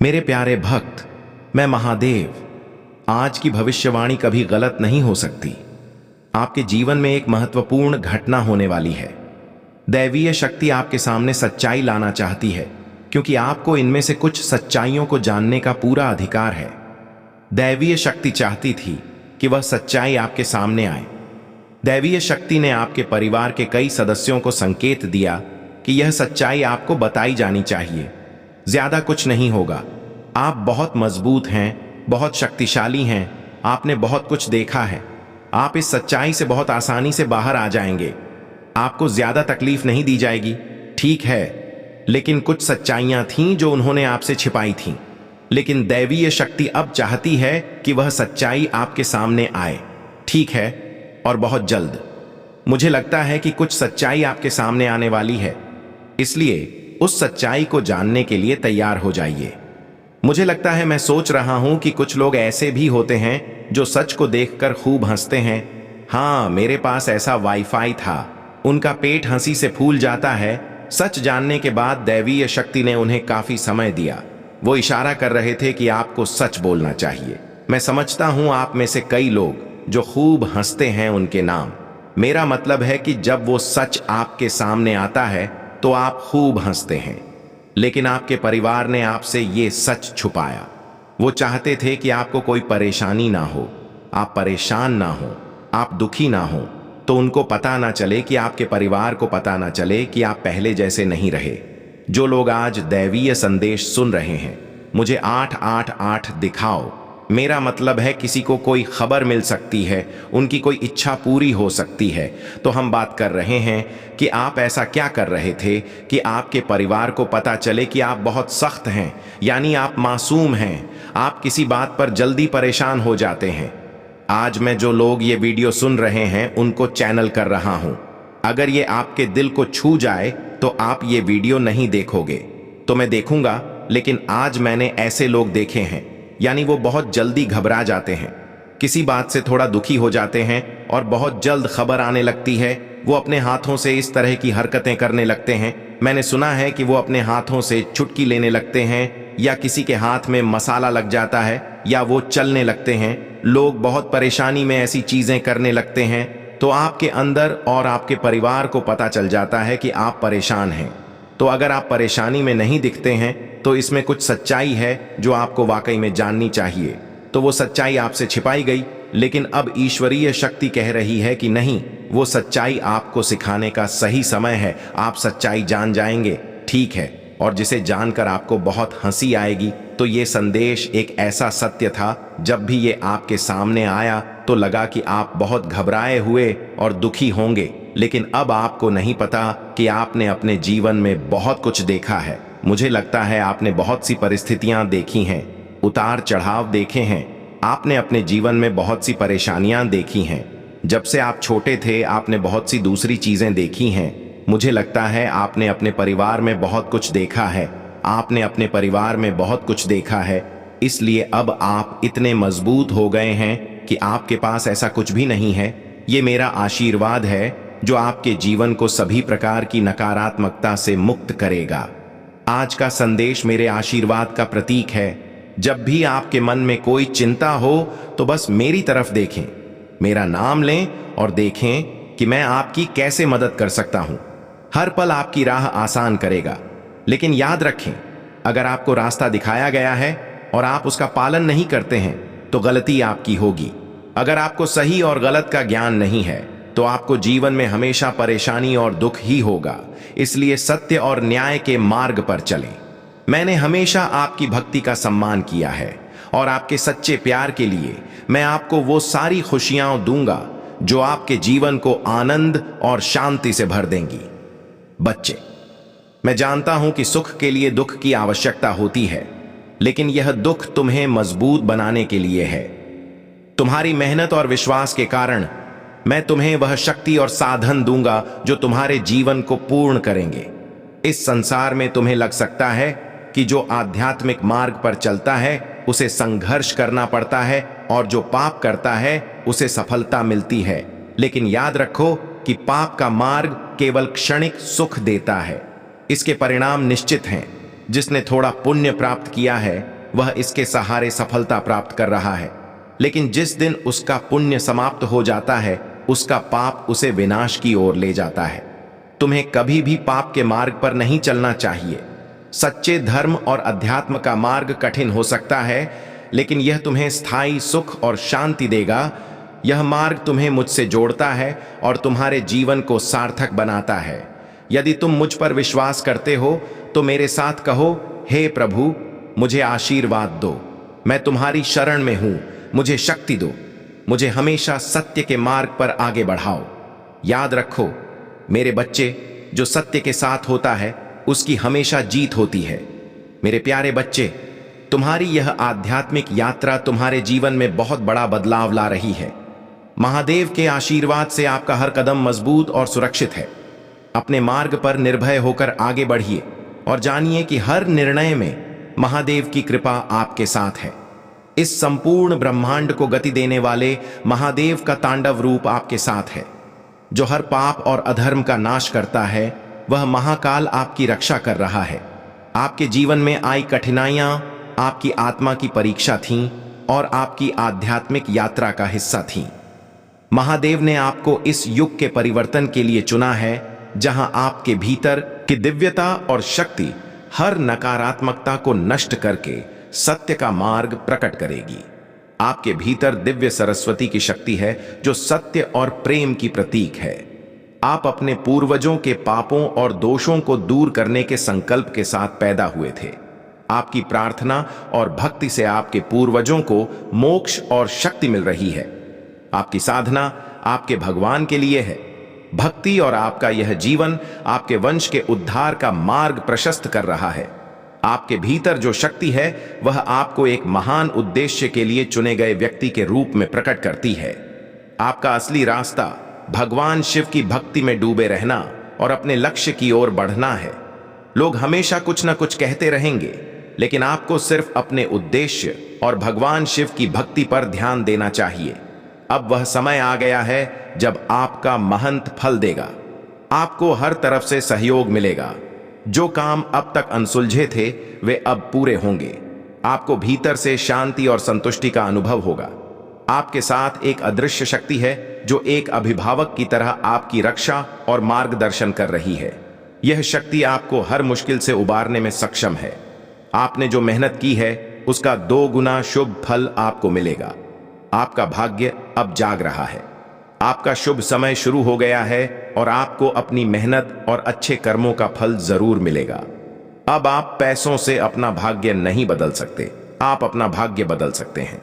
मेरे प्यारे भक्त, मैं महादेव। आज की भविष्यवाणी कभी गलत नहीं हो सकती। आपके जीवन में एक महत्वपूर्ण घटना होने वाली है। दैवीय शक्ति आपके सामने सच्चाई लाना चाहती है, क्योंकि आपको इनमें से कुछ सच्चाइयों को जानने का पूरा अधिकार है। दैवीय शक्ति चाहती थी कि वह सच्चाई आपके सामने आए। दैवीय शक्ति ने आपके परिवार के कई सदस्यों को संकेत दिया कि यह सच्चाई आपको बताई जानी चाहिए। ज्यादा कुछ नहीं होगा। आप बहुत मजबूत हैं, बहुत शक्तिशाली हैं, आपने बहुत कुछ देखा है। आप इस सच्चाई से बहुत आसानी से बाहर आ जाएंगे। आपको ज्यादा तकलीफ नहीं दी जाएगी, ठीक है। लेकिन कुछ सच्चाइयां थीं जो उन्होंने आपसे छिपाई थीं। लेकिन दैवीय शक्ति अब चाहती है कि वह सच्चाई आपके सामने आए, ठीक है, और बहुत जल्द। मुझे लगता है कि कुछ सच्चाई आपके सामने आने वाली है, इसलिए उस सच्चाई को जानने के लिए तैयार हो जाइए। मुझे लगता है, मैं सोच रहा हूं कि कुछ लोग ऐसे भी होते हैं जो सच को देखकर खूब हंसते हैं। हाँ, मेरे पास ऐसा वाईफाई था। उनका पेट हंसी से फूल जाता है। सच जानने के बाद दैवीय शक्ति ने उन्हें काफी समय दिया। वो इशारा कर रहे थे कि आपको सच बोलना चाहिए। मैं समझता हूं आप में से कई लोग जो खूब हंसते हैं उनके नाम। मेरा मतलब है कि जब वो सच आपके सामने आता है तो आप खूब हंसते हैं। लेकिन आपके परिवार ने आपसे ये सच छुपाया। वो चाहते थे कि आपको कोई परेशानी ना हो, आप परेशान ना हो, आप दुखी ना हो, तो उनको पता ना चले, कि आपके परिवार को पता ना चले कि आप पहले जैसे नहीं रहे। जो लोग आज दैवीय संदेश सुन रहे हैं, मुझे 888 दिखाओ। मेरा मतलब है किसी को कोई खबर मिल सकती है, उनकी कोई इच्छा पूरी हो सकती है। तो हम बात कर रहे हैं कि आप ऐसा क्या कर रहे थे कि आपके परिवार को पता चले कि आप बहुत सख्त हैं, यानी आप मासूम हैं। आप किसी बात पर जल्दी परेशान हो जाते हैं। आज मैं जो लोग ये वीडियो सुन रहे हैं उनको चैनल कर रहा हूं। अगर ये आपके दिल को छू जाए तो आप ये वीडियो नहीं देखोगे तो मैं देखूंगा। लेकिन आज मैंने ऐसे लोग देखे हैं, यानी वो बहुत जल्दी घबरा जाते हैं, किसी बात से थोड़ा दुखी हो जाते हैं और बहुत जल्द खबर आने लगती है। वो अपने हाथों से इस तरह की हरकतें करने लगते हैं। मैंने सुना है कि वो अपने हाथों से चुटकी लेने लगते हैं, या किसी के हाथ में मसाला लग जाता है, या वो चलने लगते हैं। लोग बहुत परेशानी में ऐसी चीजें करने लगते हैं। तो आपके अंदर और आपके परिवार को पता चल जाता है कि आप परेशान हैं। तो अगर आप परेशानी में नहीं दिखते हैं तो इसमें कुछ सच्चाई है जो आपको वाकई में जाननी चाहिए। तो वो सच्चाई आपसे छिपाई गई, लेकिन अब ईश्वरीय शक्ति कह रही है कि नहीं, वो सच्चाई आपको सिखाने का सही समय है। आप सच्चाई जान जाएंगे, ठीक है, और जिसे जानकर आपको बहुत हंसी आएगी। तो ये संदेश एक ऐसा सत्य था, जब भी ये आपके सामने आया तो लगा कि आप बहुत घबराए हुए और दुखी होंगे। लेकिन अब आपको नहीं पता कि आपने अपने जीवन में बहुत कुछ देखा है। मुझे लगता है आपने बहुत सी परिस्थितियां देखी हैं, उतार चढ़ाव देखे हैं। आपने अपने जीवन में बहुत सी परेशानियां देखी हैं। जब से आप छोटे थे आपने बहुत सी दूसरी चीजें देखी हैं। मुझे लगता है आपने अपने परिवार में बहुत कुछ देखा है। आपने अपने परिवार में बहुत कुछ देखा है, इसलिए अब आप इतने मजबूत हो गए हैं कि आपके पास ऐसा कुछ भी नहीं है। ये मेरा आशीर्वाद है जो आपके जीवन को सभी प्रकार की नकारात्मकता से मुक्त करेगा। आज का संदेश मेरे आशीर्वाद का प्रतीक है। जब भी आपके मन में कोई चिंता हो तो बस मेरी तरफ देखें, मेरा नाम लें और देखें कि मैं आपकी कैसे मदद कर सकता हूं। हर पल आपकी राह आसान करेगा। लेकिन याद रखें, अगर आपको रास्ता दिखाया गया है और आप उसका पालन नहीं करते हैं तो गलती आपकी होगी। अगर आपको सही और गलत का ज्ञान नहीं है तो आपको जीवन में हमेशा परेशानी और दुख ही होगा। इसलिए सत्य और न्याय के मार्ग पर चलें। मैंने हमेशा आपकी भक्ति का सम्मान किया है और आपके सच्चे प्यार के लिए मैं आपको वो सारी खुशियां दूंगा जो आपके जीवन को आनंद और शांति से भर देंगी। बच्चे, मैं जानता हूं कि सुख के लिए दुख की आवश्यकता होती है, लेकिन यह दुख तुम्हें मजबूत बनाने के लिए है। तुम्हारी मेहनत और विश्वास के कारण मैं तुम्हें वह शक्ति और साधन दूंगा जो तुम्हारे जीवन को पूर्ण करेंगे। इस संसार में तुम्हें लग सकता है कि जो आध्यात्मिक मार्ग पर चलता है उसे संघर्ष करना पड़ता है, और जो पाप करता है उसे सफलता मिलती है। लेकिन याद रखो कि पाप का मार्ग केवल क्षणिक सुख देता है, इसके परिणाम निश्चित हैं। जिसने थोड़ा पुण्य प्राप्त किया है वह इसके सहारे सफलता प्राप्त कर रहा है, लेकिन जिस दिन उसका पुण्य समाप्त हो जाता है उसका पाप उसे विनाश की ओर ले जाता है। तुम्हें कभी भी पाप के मार्ग पर नहीं चलना चाहिए। सच्चे धर्म और अध्यात्म का मार्ग कठिन हो सकता है, लेकिन यह तुम्हें स्थायी सुख और शांति देगा। यह मार्ग तुम्हें मुझसे जोड़ता है और तुम्हारे जीवन को सार्थक बनाता है। यदि तुम मुझ पर विश्वास करते हो तो मेरे साथ कहो, हे प्रभु, मुझे आशीर्वाद दो, मैं तुम्हारी शरण में हूं, मुझे शक्ति दो, मुझे हमेशा सत्य के मार्ग पर आगे बढ़ाओ। याद रखो मेरे बच्चे, जो सत्य के साथ होता है उसकी हमेशा जीत होती है। मेरे प्यारे बच्चे, तुम्हारी यह आध्यात्मिक यात्रा तुम्हारे जीवन में बहुत बड़ा बदलाव ला रही है। महादेव के आशीर्वाद से आपका हर कदम मजबूत और सुरक्षित है। अपने मार्ग पर निर्भय होकर आगे बढ़िए और जानिए कि हर निर्णय में महादेव की कृपा आपके साथ है। इस संपूर्ण ब्रह्मांड को गति देने वाले महादेव का तांडव रूप आपके साथ है, जो हर पाप और अधर्म का नाश करता है। वह महाकाल आपकी रक्षा कर रहा है। आपके जीवन में आई कठिनाइयां आपकी आत्मा की परीक्षा थीं और आपकी आध्यात्मिक यात्रा का हिस्सा थीं। महादेव ने आपको इस युग के परिवर्तन के लिए चुना है, जहां आपके भीतर की दिव्यता और शक्ति हर नकारात्मकता को नष्ट करके सत्य का मार्ग प्रकट करेगी। आपके भीतर दिव्य सरस्वती की शक्ति है, जो सत्य और प्रेम की प्रतीक है। आप अपने पूर्वजों के पापों और दोषों को दूर करने के संकल्प के साथ पैदा हुए थे। आपकी प्रार्थना और भक्ति से आपके पूर्वजों को मोक्ष और शक्ति मिल रही है। आपकी साधना आपके भगवान के लिए है। भक्ति और आपका यह जीवन आपके वंश के उद्धार का मार्ग प्रशस्त कर रहा है। आपके भीतर जो शक्ति है वह आपको एक महान उद्देश्य के लिए चुने गए व्यक्ति के रूप में प्रकट करती है। आपका असली रास्ता भगवान शिव की भक्ति में डूबे रहना और अपने लक्ष्य की ओर बढ़ना है। लोग हमेशा कुछ न कुछ कहते रहेंगे, लेकिन आपको सिर्फ अपने उद्देश्य और भगवान शिव की भक्ति पर ध्यान देना चाहिए। अब वह समय आ गया है जब आपका महंत फल देगा। आपको हर तरफ से सहयोग मिलेगा। जो काम अब तक अनसुलझे थे वे अब पूरे होंगे। आपको भीतर से शांति और संतुष्टि का अनुभव होगा। आपके साथ एक अदृश्य शक्ति है जो एक अभिभावक की तरह आपकी रक्षा और मार्गदर्शन कर रही है। यह शक्ति आपको हर मुश्किल से उबारने में सक्षम है। आपने जो मेहनत की है उसका 2 गुना शुभ फल आपको मिलेगा। आपका भाग्य अब जाग रहा है। आपका शुभ समय शुरू हो गया है और आपको अपनी मेहनत और अच्छे कर्मों का फल जरूर मिलेगा। अब आप पैसों से अपना भाग्य नहीं बदल सकते, आप अपना भाग्य बदल सकते हैं।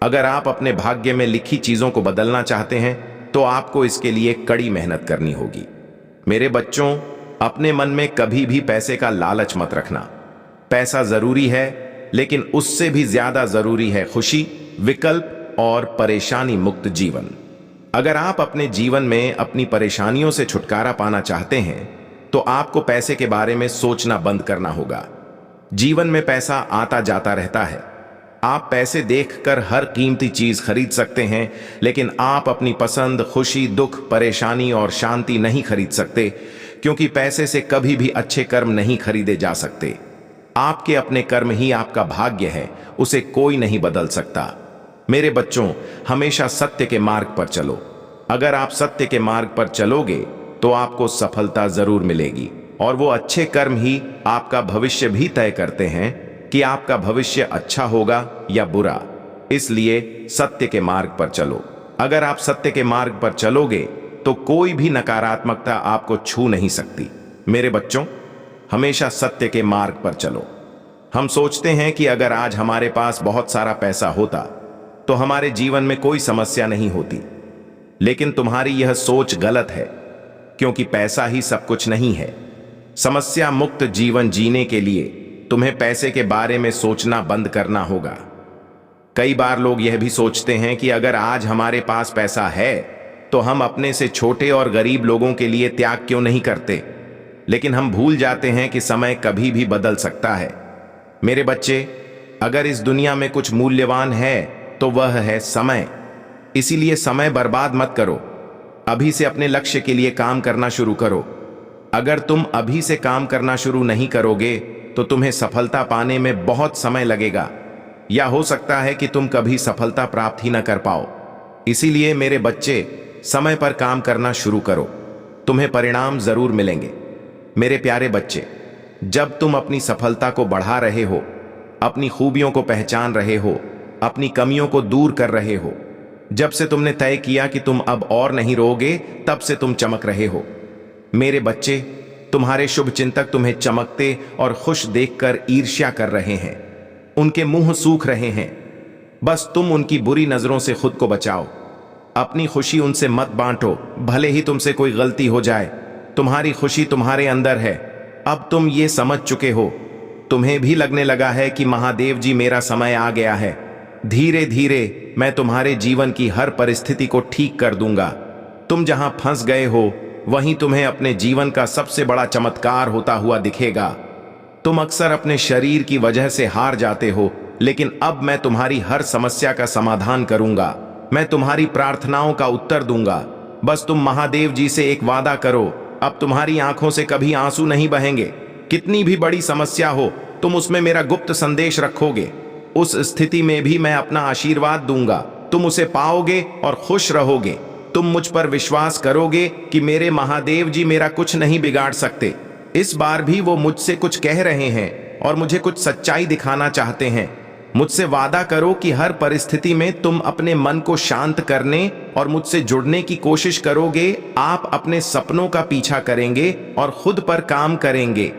अगर आप अपने भाग्य में लिखी चीजों को बदलना चाहते हैं तो आपको इसके लिए कड़ी मेहनत करनी होगी। मेरे बच्चों, अपने मन में कभी भी पैसे का लालच मत रखना। पैसा जरूरी है, लेकिन उससे भी ज्यादा जरूरी है खुशी, विकल्प और परेशानी मुक्त जीवन। अगर आप अपने जीवन में अपनी परेशानियों से छुटकारा पाना चाहते हैं तो आपको पैसे के बारे में सोचना बंद करना होगा। जीवन में पैसा आता जाता रहता है। आप पैसे देखकर हर कीमती चीज खरीद सकते हैं, लेकिन आप अपनी पसंद, खुशी, दुख, परेशानी और शांति नहीं खरीद सकते, क्योंकि पैसे से कभी भी अच्छे कर्म नहीं खरीदे जा सकते। आपके अपने कर्म ही आपका भाग्य है, उसे कोई नहीं बदल सकता। मेरे बच्चों, हमेशा सत्य के मार्ग पर चलो। अगर आप सत्य के मार्ग पर चलोगे तो आपको सफलता जरूर मिलेगी, और वो अच्छे कर्म ही आपका भविष्य भी तय करते हैं कि आपका भविष्य अच्छा होगा या बुरा। इसलिए सत्य के मार्ग पर चलो। अगर आप सत्य के मार्ग पर चलोगे तो कोई भी नकारात्मकता आपको छू नहीं सकती। मेरे बच्चों, हमेशा सत्य के मार्ग पर चलो। हम सोचते हैं कि अगर आज हमारे पास बहुत सारा पैसा होता तो हमारे जीवन में कोई समस्या नहीं होती, लेकिन तुम्हारी यह सोच गलत है, क्योंकि पैसा ही सब कुछ नहीं है। समस्या मुक्त जीवन जीने के लिए तुम्हें पैसे के बारे में सोचना बंद करना होगा। कई बार लोग यह भी सोचते हैं कि अगर आज हमारे पास पैसा है तो हम अपने से छोटे और गरीब लोगों के लिए त्याग क्यों नहीं करते, लेकिन हम भूल जाते हैं कि समय कभी भी बदल सकता है। मेरे बच्चे, अगर इस दुनिया में कुछ मूल्यवान है तो वह है समय। इसीलिए समय बर्बाद मत करो। अभी से अपने लक्ष्य के लिए काम करना शुरू करो। अगर तुम अभी से काम करना शुरू नहीं करोगे तो तुम्हें सफलता पाने में बहुत समय लगेगा, या हो सकता है कि तुम कभी सफलता प्राप्त ही न कर पाओ। इसीलिए मेरे बच्चे, समय पर काम करना शुरू करो, तुम्हें परिणाम जरूर मिलेंगे। मेरे प्यारे बच्चे, जब तुम अपनी सफलता को बढ़ा रहे हो, अपनी खूबियों को पहचान रहे हो, अपनी कमियों को दूर कर रहे हो, जब से तुमने तय किया कि तुम अब और नहीं रोगे, तब से तुम चमक रहे हो। मेरे बच्चे, तुम्हारे शुभ चिंतक तुम्हें चमकते और खुश देखकर ईर्ष्या कर रहे हैं, उनके मुंह सूख रहे हैं। बस तुम उनकी बुरी नजरों से खुद को बचाओ। अपनी खुशी उनसे मत बांटो, भले ही तुमसे कोई गलती हो जाए। तुम्हारी खुशी तुम्हारे अंदर है। अब तुम ये समझ चुके हो, तुम्हें भी लगने लगा है कि महादेव जी, मेरा समय आ गया है। धीरे धीरे मैं तुम्हारे जीवन की हर परिस्थिति को ठीक कर दूंगा। तुम जहां फंस गए हो, वहीं तुम्हें अपने जीवन का सबसे बड़ा चमत्कार होता हुआ दिखेगा। तुम अक्सर अपने शरीर की वजह से हार जाते हो, लेकिन अब मैं तुम्हारी हर समस्या का समाधान करूंगा। मैं तुम्हारी प्रार्थनाओं का उत्तर दूंगा। बस तुम महादेव जी से एक वादा करो, अब तुम्हारी आंखों से कभी आंसू नहीं बहेंगे। कितनी भी बड़ी समस्या हो, तुम उसमें मेरा गुप्त संदेश रखोगे। उस स्थिति में भी मैं अपना आशीर्वाद दूंगा। तुम उसे पाओगे और खुश रहोगे। तुम मुझ पर विश्वास करोगे कि मेरे महादेव जी मेरा कुछ नहीं बिगाड़ सकते। इस बार भी वो मुझसे कुछ कह रहे हैं और मुझे कुछ सच्चाई दिखाना चाहते हैं। मुझसे वादा करो कि हर परिस्थिति में तुम अपने मन को शांत करने और मुझसे जुड़ने की कोशिश करोगे। आप अपने सपनों का पीछा करेंगे और खुद पर काम करेंगे।